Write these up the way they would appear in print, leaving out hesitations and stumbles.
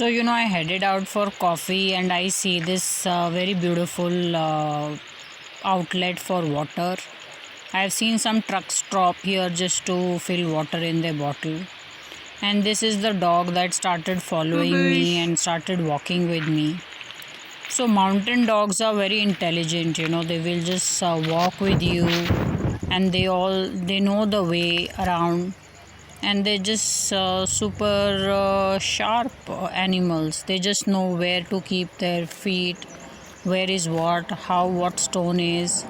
I headed out for coffee and I see this very beautiful outlet for water. I've seen some trucks stop here just to fill water in their bottle. And this is the dog that started following me and started walking with me. So, mountain dogs are very intelligent, they will just walk with you and they know the way around, and they're just super sharp animals. They just know where to keep their feet, where is what stone is.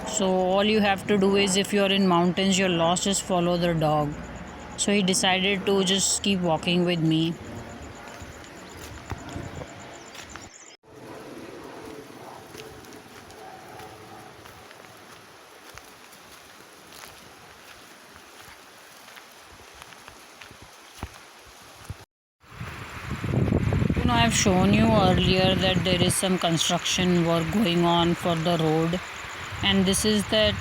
So all you have to do is, if you're in mountains, you're lost, just follow the dog. So he decided to just keep walking with me. I've shown you earlier that there is some construction work going on for the road, and this is that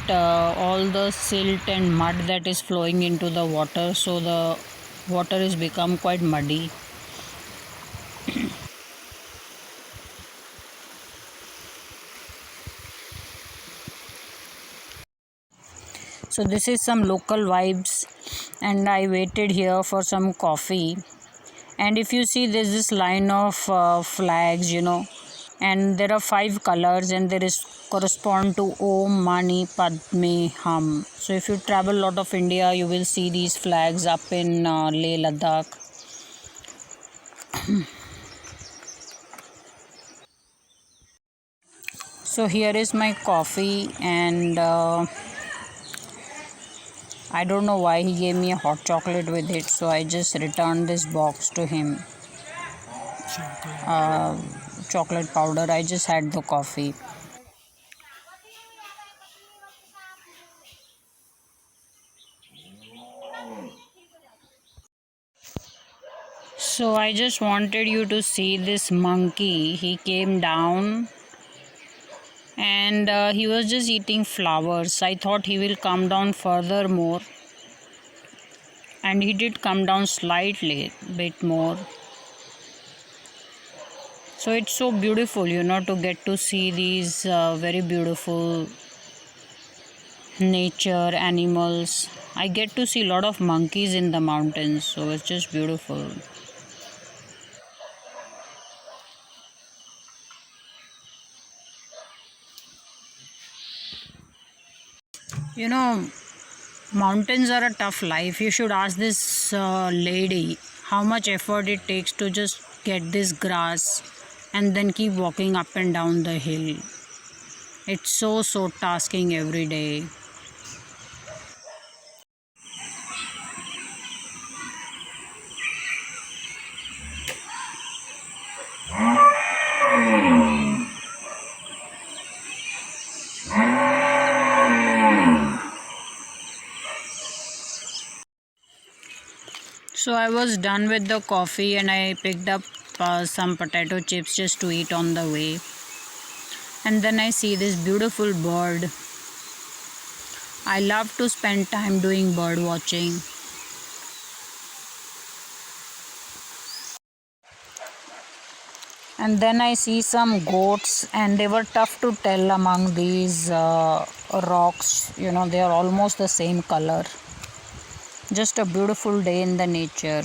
all the silt and mud that is flowing into the water, so the water has become quite muddy. So this is some local vibes, and I waited here for some coffee. And if you see, there's this line of flags, and there are 5 colors, and there is correspond to Om Mani Padme Hum. So if you travel a lot of India, you will see these flags up in Leh Ladakh. So here is my coffee, and I don't know why he gave me a hot chocolate with it, so I just returned this box to him. Chocolate powder. I just had the coffee. So I just wanted you to see this monkey. He came down and he was just eating flowers. I thought he will come down further more, and he did come down slightly bit more. So it's so beautiful, to get to see these very beautiful nature animals. I get to see a lot of monkeys in the mountains, so it's just beautiful. You know, mountains are a tough life. You should ask this lady how much effort it takes to just get this grass and then keep walking up and down the hill. It's so tasking every day. So I was done with the coffee and I picked up some potato chips just to eat on the way. And then I see this beautiful bird. I love to spend time doing bird watching. And then I see some goats, and they were tough to tell among these rocks. They are almost the same color. Just a beautiful day in the nature.